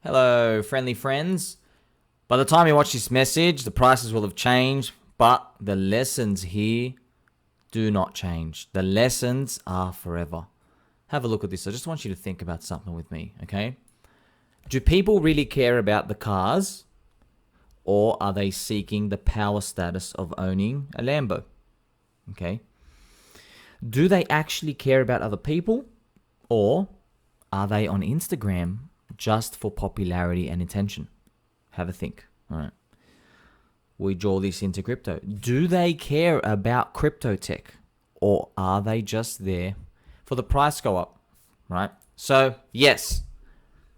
Hello, friendly friends. By the time you watch this message, the prices will have changed, but the lessons here do not change. The lessons are forever. Have a look at this. I just want you to think about something with me, okay? Do people really care about the cars, or are they seeking the power status of owning a Lambo? Okay. Do they actually care about other people, or are they on Instagram just for popularity and attention? Have a think. All right. We draw this into crypto. Do they care about crypto tech, or are they just there for the price go up? Right. So yes,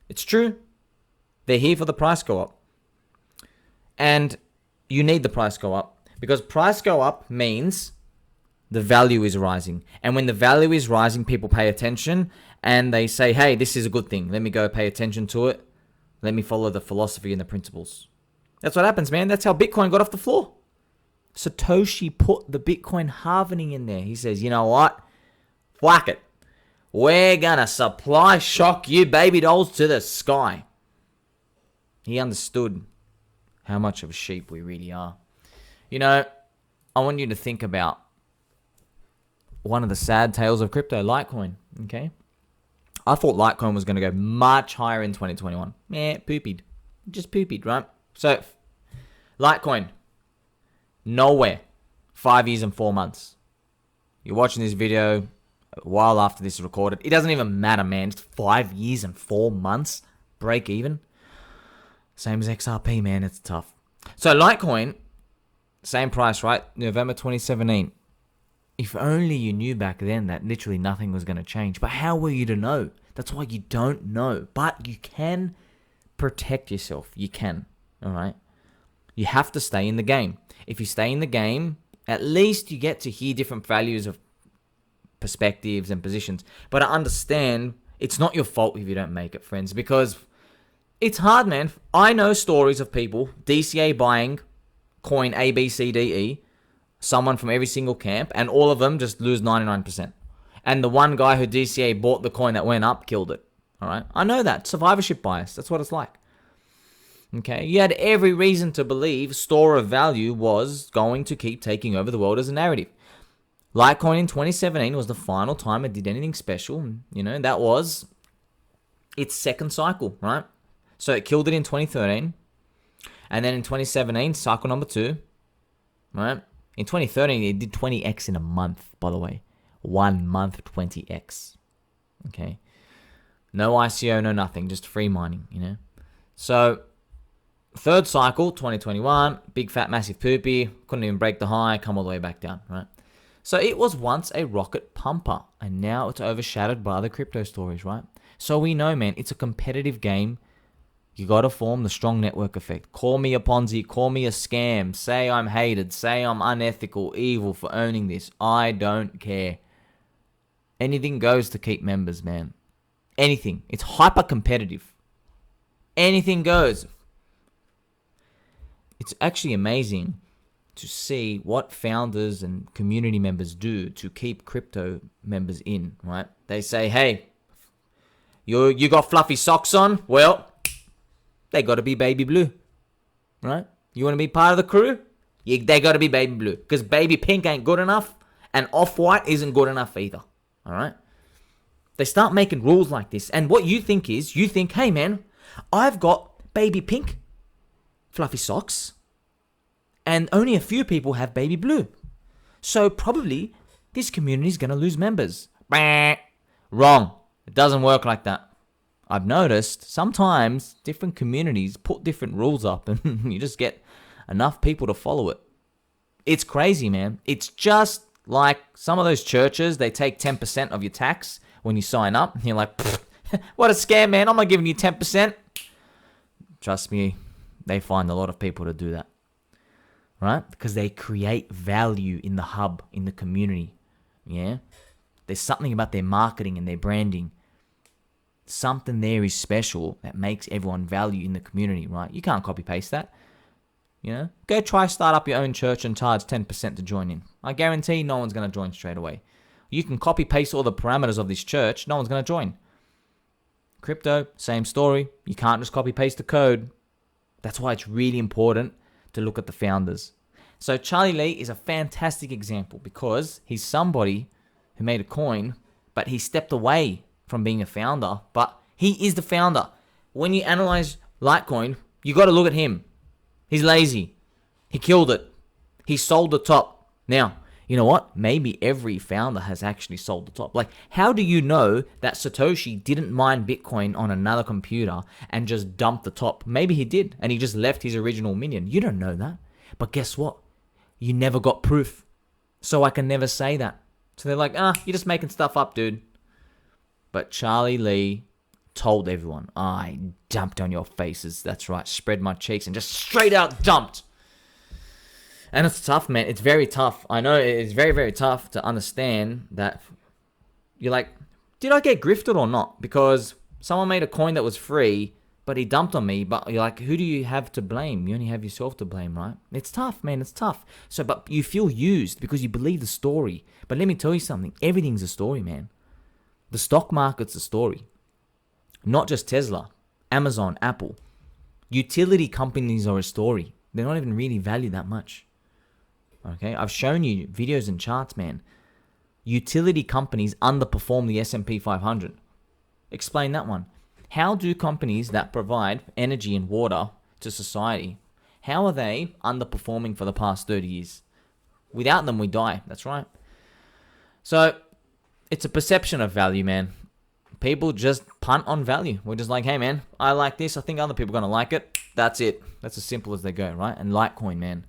it's true. They're here for the price go up, and you need the price go up because price go up means the value is rising. And when the value is rising, people pay attention and they say, hey, this is a good thing. Let me go pay attention to it. Let me follow the philosophy and the principles. That's what happens, man. That's how Bitcoin got off the floor. Satoshi put the Bitcoin halvening in there. He says, you know what? Whack it. We're going to supply shock you baby dolls to the sky. He understood how much of a sheep we really are. You know, I want you to think about one of the sad tales of crypto, Litecoin, okay? I thought Litecoin was going to go much higher in 2021. Poopied. Just poopied, right? So, Litecoin, nowhere. 5 years and 4 months. You're watching this video a while after this is recorded. It doesn't even matter, man. It's 5 years and 4 months. Break even. Same as XRP, man. It's tough. So, Litecoin, same price, right? November 2017. If only you knew back then that literally nothing was going to change. But how were you to know? That's why you don't know. But you can protect yourself. You can. All right? You have to stay in the game. If you stay in the game, at least you get to hear different values of perspectives and positions. But I understand it's not your fault if you don't make it, friends. Because it's hard, man. I know stories of people, DCA buying coin A, B, C, D, E. Someone from every single camp, and all of them just lose 99%. And the one guy who DCA bought the coin that went up killed it. All right, I know that. Survivorship bias. That's what it's like. Okay, you had every reason to believe store of value was going to keep taking over the world as a narrative. Litecoin in 2017 was the final time it did anything special. You know, that was its second cycle, right? So it killed it in 2013. And then in 2017, cycle number 2, right? In 2013, it did 20x in a month, by the way. 1 month, 20x. Okay. No ICO, no nothing. Just free mining, you know. So, third cycle, 2021. Big, fat, massive poopy. Couldn't even break the high. Come all the way back down, right? So, it was once a rocket pumper. And now it's overshadowed by the crypto stories, right? So, we know, man, it's a competitive game. You got to form the strong network effect. Call me a Ponzi, call me a scam, say I'm hated, say I'm unethical, evil for owning this. I don't care. Anything goes to keep members, man. Anything. It's hyper competitive. Anything goes. It's actually amazing to see what founders and community members do to keep crypto members in, right? They say, hey, you got fluffy socks on? Well, they got to be baby blue, right? You want to be part of the crew? They got to be baby blue because baby pink ain't good enough and off-white isn't good enough either, all right? They start making rules like this. And what you think is, you think, hey, man, I've got baby pink fluffy socks and only a few people have baby blue. So probably this community is going to lose members. Wrong. It doesn't work like that. I've noticed sometimes different communities put different rules up and you just get enough people to follow it. It's crazy, man. It's just like some of those churches, they take 10% of your tax when you sign up. And you're like, what a scam, man. I'm not giving you 10%. Trust me, they find a lot of people to do that. Right? Because they create value in the hub, in the community. Yeah? There's something about their marketing and their branding. Something there is special that makes everyone value in the community, right? You can't copy paste that. You know, go try start up your own church and charge 10% to join in. I guarantee no one's going to join straight away. You can copy paste all the parameters of this church, no one's going to join. Crypto, same story. You can't just copy paste the code. That's why it's really important to look at the founders. So Charlie Lee is a fantastic example because he's somebody who made a coin, but he stepped away from being a founder, but he is the founder. When you analyze Litecoin, you got to look at him. He's lazy. He killed it. He sold the top. Now, you know what? Maybe every founder has actually sold the top. Like, how do you know that Satoshi didn't mine Bitcoin on another computer and just dump the top? Maybe he did, and he just left his original minion. You don't know that. But guess what? You never got proof. So I can never say that. So they're like, you're just making stuff up, dude. But Charlie Lee told everyone, I dumped on your faces. That's right. Spread my cheeks and just straight out dumped. And it's tough, man. It's very tough. I know it's very, very tough to understand that you're like, did I get grifted or not? Because someone made a coin that was free, but he dumped on me. But you're like, who do you have to blame? You only have yourself to blame, right? It's tough, man. It's tough. So, but you feel used because you believe the story. But let me tell you something. Everything's a story, man. The stock market's a story. Not just Tesla, Amazon, Apple. Utility companies are a story. They're not even really valued that much. Okay, I've shown you videos and charts, man. Utility companies underperform the S&P 500. Explain that one. How do companies that provide energy and water to society, how are they underperforming for the past 30 years? Without them, we die. That's right. So, it's a perception of value, man. People just punt on value. We're just like, hey, man, I like this. I think other people are going to like it. That's it. That's as simple as they go, right? And Litecoin, man.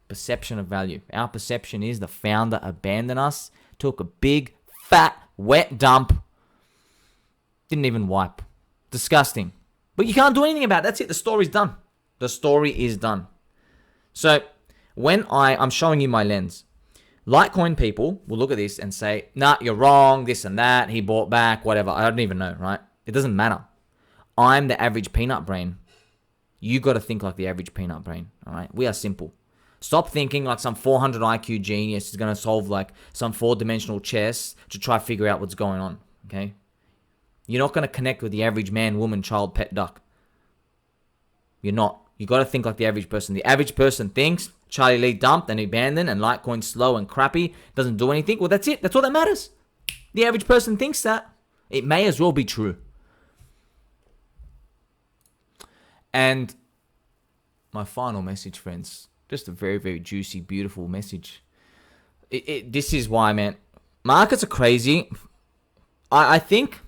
Perception of value. Our perception is the founder abandoned us, took a big, fat, wet dump, didn't even wipe. Disgusting. But you can't do anything about it. That's it. The story's done. The story is done. So when I'm showing you my lens, Litecoin people will look at this and say, nah, you're wrong, this and that, he bought back, whatever. I don't even know, right? It doesn't matter. I'm the average peanut brain. You got to think like the average peanut brain, all right? We are simple. Stop thinking like some 400 IQ genius is going to solve like some 4-dimensional chess to try to figure out what's going on, okay? You're not going to connect with the average man, woman, child, pet, duck. You're not. You got to think like the average person. The average person thinks Charlie Lee dumped and abandoned and Litecoin's slow and crappy, doesn't do anything. Well, that's it. That's all that matters. The average person thinks that. It may as well be true. And my final message, friends, just a very, very juicy, beautiful message. This is why, man. Markets are crazy. I think...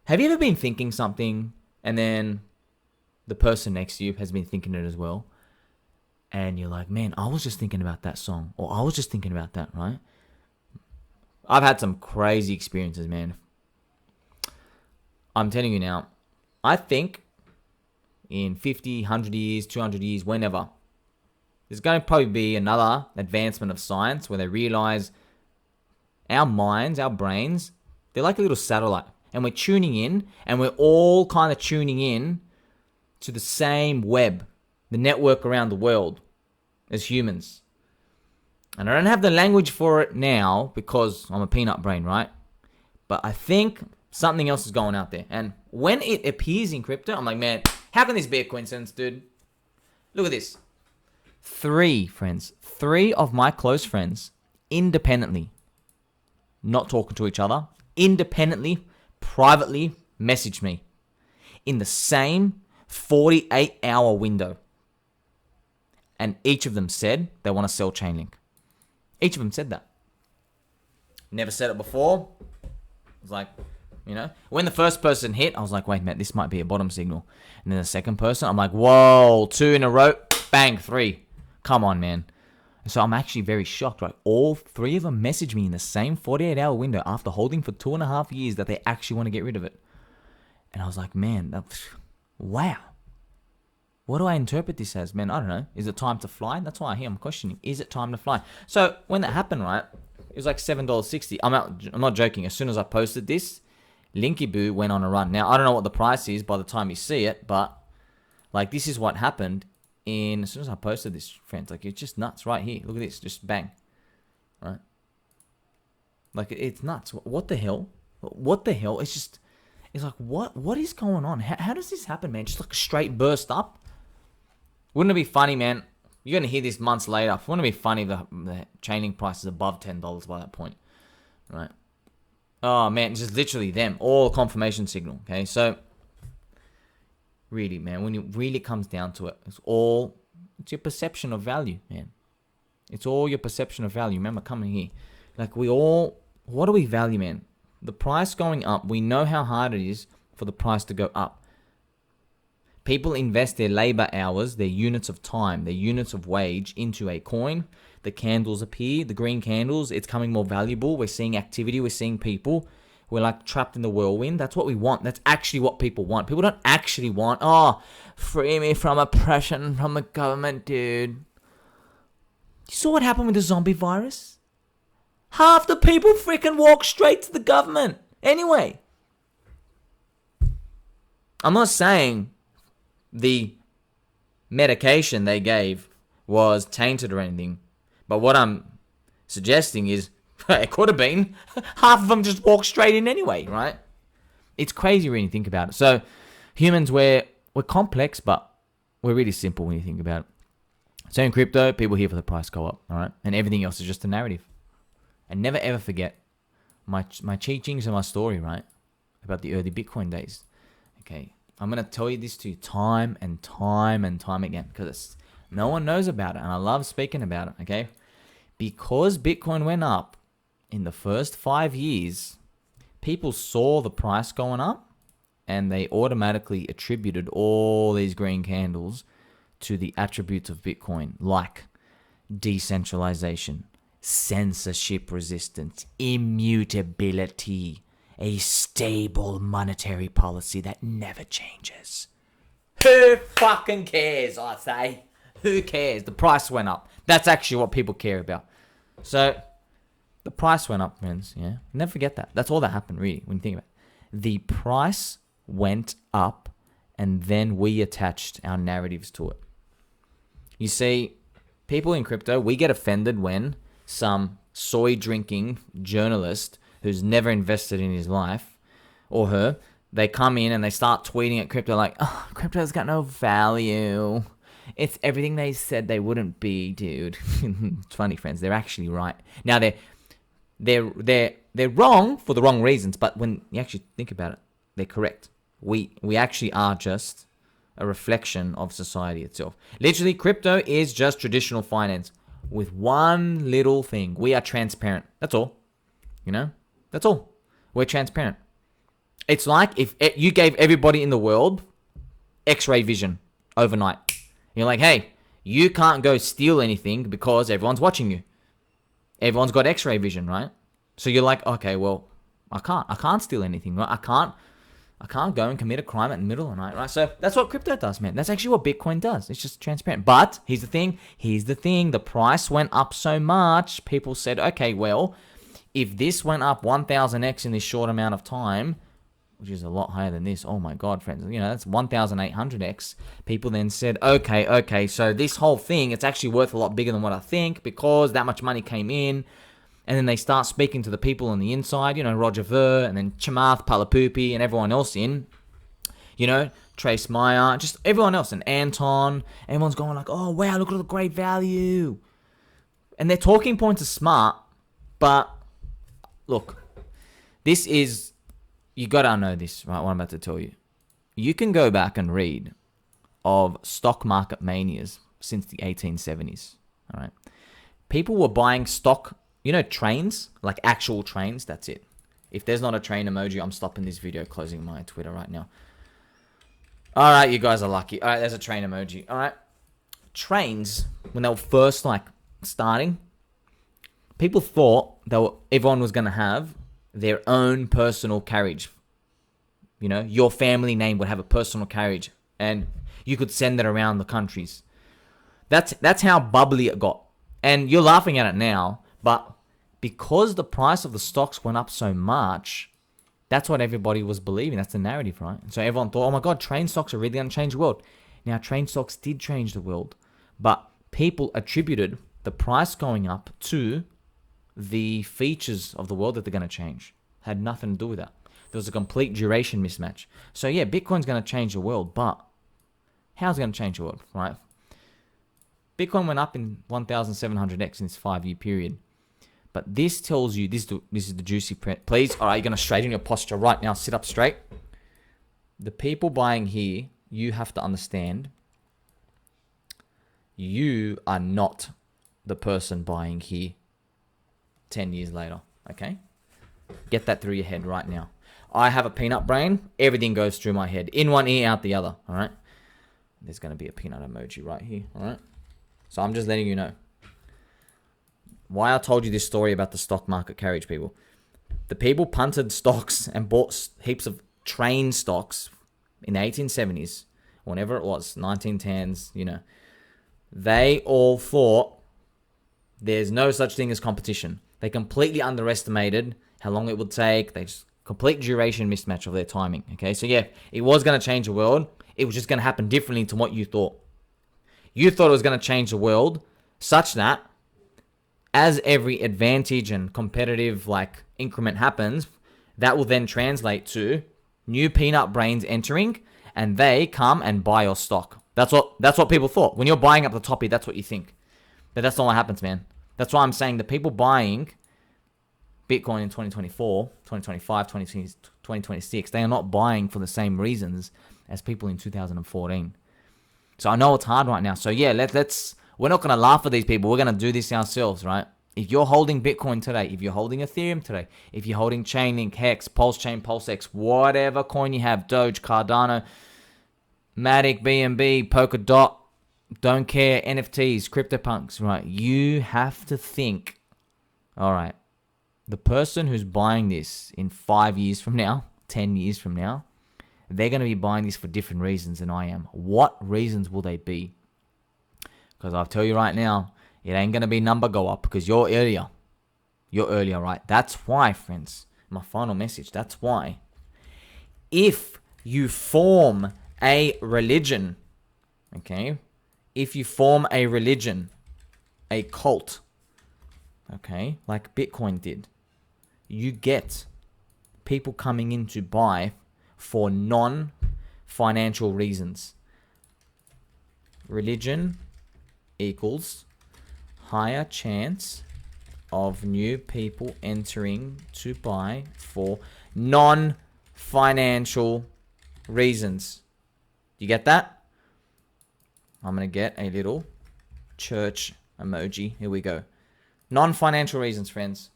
Have you ever been thinking something and then the person next to you has been thinking it as well? And you're like, man, I was just thinking about that song. Or I was just thinking about that, right? I've had some crazy experiences, man. I'm telling you now, I think in 50, 100 years, 200 years, whenever, there's going to probably be another advancement of science where they realize our minds, our brains, they're like a little satellite. And we're tuning in, and we're all kind of tuning in to the same web, the network around the world as humans. And I don't have the language for it now because I'm a peanut brain, right? But I think something else is going out there. And when it appears in crypto, I'm like, man, how can this be a coincidence, dude? Look at this. 3 of my close friends, independently, not talking to each other, independently, privately messaged me in the same 48-hour window. And each of them said they want to sell ChainLink. Each of them said that. Never said it before. I was like, when the first person hit, I was like, wait, man, this might be a bottom signal. And then the second person, I'm like, whoa, 2 in a row, bang, 3. Come on, man. So I'm actually very shocked, right? All 3 of them messaged me in the same 48-hour window after holding for 2.5 years that they actually want to get rid of it. And I was like, man, wow. What do I interpret this as? Man, I don't know. Is it time to fly? That's why I'm questioning. Is it time to fly? So when that happened, right, it was like $7.60. I'm not joking. As soon as I posted this, Linky Boo went on a run. Now, I don't know what the price is by the time you see it, but like this is what happened. As soon as I posted this, friends, like it's just nuts right here. Look at this, just bang, right? Like it's nuts. What the hell? What the hell? It's It's like, what is going on? How does this happen, man? Just like a straight burst up? Wouldn't it be funny, man? You're going to hear this months later. Wouldn't it be funny if the ChainLink price is above $10 by that point? Right? Oh, man. It's just literally them. All confirmation signal. Okay? So, really, man, when it really comes down to it, it's your perception of value, man. It's all your perception of value. Remember, coming here. Like, what do we value, man? The price going up, we know how hard it is for the price to go up. People invest their labor hours, their units of time, their units of wage into a coin. The candles appear, the green candles, it's coming more valuable. We're seeing activity, we're seeing people. We're like trapped in the whirlwind. That's what we want. That's actually what people want. People don't actually want, free me from oppression from the government, dude. You saw what happened with the zombie virus? Half the people freaking walk straight to the government. Anyway, I'm not saying the medication they gave was tainted or anything, but what I'm suggesting is it could have been. Half of them just walk straight in anyway, right? It's crazy when you think about it. So humans, we're complex, but we're really simple when you think about it. So in crypto, people here for the price go up, all right? And everything else is just a narrative. And never ever forget my teachings and my story, right? About the early Bitcoin days. Okay, I'm going to tell you this to you time and time and time again because no one knows about it and I love speaking about it, okay? Because Bitcoin went up in the first 5 years, people saw the price going up and they automatically attributed all these green candles to the attributes of Bitcoin, like decentralization, censorship resistance, immutability, a stable monetary policy that never changes. Who fucking cares, I say? Who cares? The price went up. That's actually what people care about. So, the price went up, friends, yeah? Never forget that. That's all that happened, really, when you think about it. The price went up, and then we attached our narratives to it. You see, people in crypto, we get offended when some soy-drinking journalist who's never invested in his life, or her, they come in and they start tweeting at crypto like, crypto's got no value. It's everything they said they wouldn't be, dude. It's funny, friends. They're actually right. Now, they're wrong for the wrong reasons, but when you actually think about it, they're correct. We actually are just a reflection of society itself. Literally, crypto is just traditional finance with one little thing. We are transparent. That's all. You know? That's all. We're transparent. It's like if you gave everybody in the world X-ray vision overnight. You're like, hey, you can't go steal anything because everyone's watching you. Everyone's got X-ray vision, right? So you're like, okay, well, I can't steal anything, right? I can't go and commit a crime at the middle of the night, right? So that's what crypto does, man. That's actually what Bitcoin does. It's just transparent. But here's the thing. The price went up so much, people said, okay, well, if this went up 1,000x in this short amount of time, which is a lot higher than this, oh my God, friends, that's 1,800x. People then said, okay, so this whole thing, it's actually worth a lot bigger than what I think because that much money came in. And then they start speaking to the people on the inside, Roger Ver, and then Chamath Palapoopi, and everyone else in, Trace Meyer, just everyone else, and Anton. Everyone's going like, oh, wow, look at all the great value. And their talking points are smart, but look, you got to know this, right, what I'm about to tell you. You can go back and read of stock market manias since the 1870s, all right? People were buying stock. Trains, like actual trains, that's it. If there's not a train emoji, I'm stopping this video, closing my Twitter right now. All right, you guys are lucky. All right, there's a train emoji. All right. Trains, when they were first, starting, people thought everyone was going to have their own personal carriage. Your family name would have a personal carriage, and you could send it around the countries. That's how bubbly it got. And you're laughing at it now, but because the price of the stocks went up so much, that's what everybody was believing. That's the narrative, right? And so everyone thought, oh my God, train stocks are really going to change the world. Now, train stocks did change the world, but people attributed the price going up to the features of the world that they're going to change. Had nothing to do with that. There was a complete duration mismatch. So yeah, Bitcoin's going to change the world, but how's it going to change the world, right? Bitcoin went up in 1,700x in this 5-year period. But this tells you, this is the juicy print. Please, all right, you're going to straighten your posture right now. Sit up straight. The people buying here, you have to understand, you are not the person buying here 10 years later, okay? Get that through your head right now. I have a peanut brain. Everything goes through my head. In one ear, out the other, all right? There's going to be a peanut emoji right here, all right? So I'm just letting you know. Why I told you this story about the stock market carriage, people. The people punted stocks and bought heaps of train stocks in the 1870s, whenever it was, 1910s, you know. They all thought there's no such thing as competition. They completely underestimated how long it would take. They just complete duration mismatch of their timing, okay? So yeah, it was going to change the world. It was just going to happen differently to what you thought. You thought it was going to change the world such that as every advantage and competitive like increment happens, that will then translate to new peanut brains entering, and they come and buy your stock. That's what people thought. When you're buying up the top here, that's what you think. But that's not what happens, man. That's why I'm saying the people buying Bitcoin in 2024, 2025, 2026, they are not buying for the same reasons as people in 2014. So I know it's hard right now. So yeah, we're not going to laugh at these people. We're going to do this ourselves, right? If you're holding Bitcoin today, if you're holding Ethereum today, if you're holding ChainLink, Hex, PulseChain, PulseX, whatever coin you have, Doge, Cardano, Matic, BNB, Polkadot, don't care, NFTs, CryptoPunks, right? You have to think, all right, the person who's buying this in 5 years from now, 10 years from now, they're going to be buying this for different reasons than I am. What reasons will they be? Because I'll tell you right now, it ain't going to be number go up because you're earlier. You're earlier, right? That's why, friends, my final message, that's why. If you form a religion, okay? If you form a religion, a cult, okay, like Bitcoin did, you get people coming in to buy for non-financial reasons. Religion equals higher chance of new people entering to buy for non-financial reasons. You get that? I'm going to get a little church emoji. Here we go. Non-financial reasons, friends.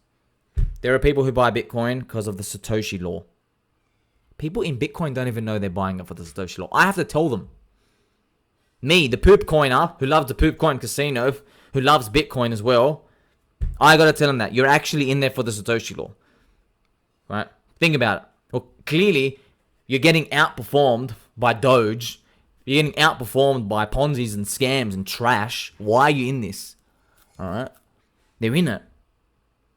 There are people who buy Bitcoin because of the Satoshi law. People in Bitcoin don't even know they're buying it for the Satoshi law. I have to tell them. Me, the poop coiner, who loves the poop coin casino, who loves Bitcoin as well, I got to tell them that. You're actually in there for the Satoshi law. Right? Think about it. Well, clearly, you're getting outperformed by Doge. You're getting outperformed by Ponzi's and scams and trash. Why are you in this? All right? They're in it.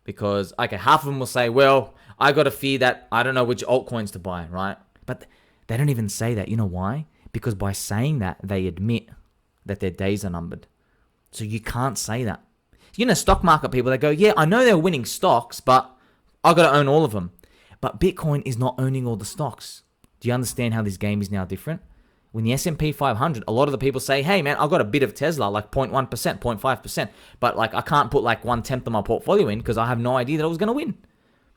Because, okay, half of them will say, well, I got to fear that I don't know which altcoins to buy, right? But they don't even say that. You know why? Because by saying that, they admit that their days are numbered. So you can't say that. You know, stock market people, they go, yeah, I know they're winning stocks, but I got to own all of them. But Bitcoin is not owning all the stocks. Do you understand how this game is now different? When the S&P 500, a lot of the people say, hey, man, I got a bit of Tesla, like 0.1%, 0.5%. But like I can't put like 1/10 of my portfolio in because I have no idea that I was going to win.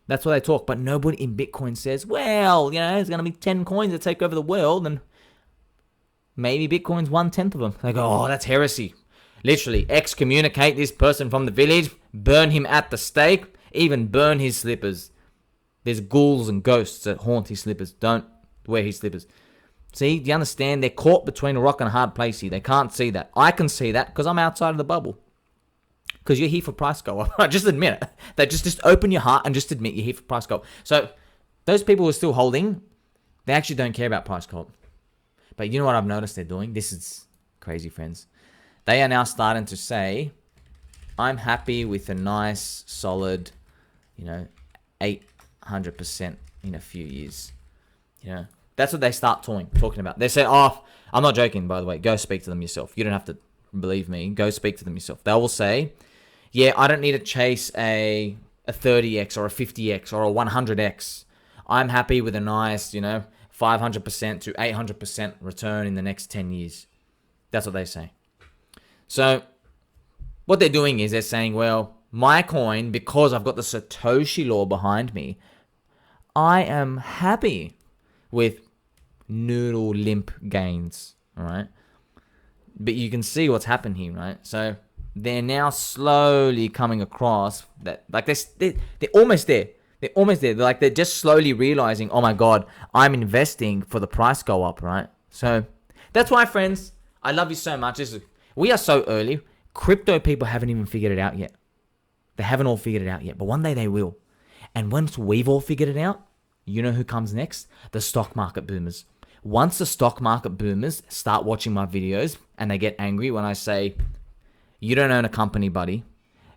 That's what they talk. But nobody in Bitcoin says, well, you know, there's going to be 10 coins that take over the world and maybe Bitcoin's 1/10 of them. They go, oh, that's heresy. Literally, excommunicate this person from the village, burn him at the stake, even burn his slippers. There's ghouls and ghosts that haunt his slippers. Don't wear his slippers. See, do you understand? They're caught between a rock and a hard place here. They can't see that. I can see that because I'm outside of the bubble. Because you're here for price go up. Just admit it. They just open your heart and just admit you're here for price go up. So those people who are still holding, they actually don't care about price go up. But you know what I've noticed they're doing? This is crazy, friends. They are now starting to say, I'm happy with a nice, solid, 800% in a few years. That's what they start talking about. They say, oh, I'm not joking, by the way. Go speak to them yourself. You don't have to believe me. Go speak to them yourself. They will say, yeah, I don't need to chase a 30x or a 50x or a 100x. I'm happy with a nice, 500% to 800% return in the next 10 years. That's what they say. So what they're doing is they're saying, well, my coin, because I've got the Satoshi law behind me, I am happy with noodle limp gains, all right? But you can see what's happened here, right? So they're now slowly coming across that, like they're almost there. They're almost there. They're just slowly realizing, oh my God, I'm investing for the price go up, right? So that's why, friends, I love you so much. We are so early. Crypto people haven't even figured it out yet. They haven't all figured it out yet, but one day they will. And once we've all figured it out, you know who comes next? The stock market boomers. Once the stock market boomers start watching my videos and they get angry when I say, you don't own a company, buddy.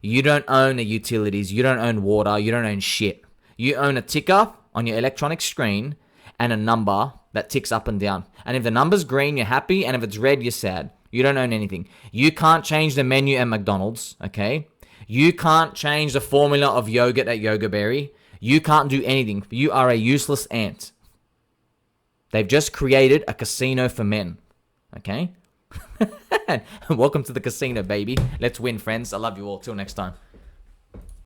You don't own the utilities. You don't own water. You don't own shit. You own a ticker on your electronic screen and a number that ticks up and down. And if the number's green, you're happy. And if it's red, you're sad. You don't own anything. You can't change the menu at McDonald's, okay? You can't change the formula of yogurt at Yoga Berry. You can't do anything. You are a useless ant. They've just created a casino for men, okay? Welcome to the casino, baby. Let's win, friends. I love you all. Till next time.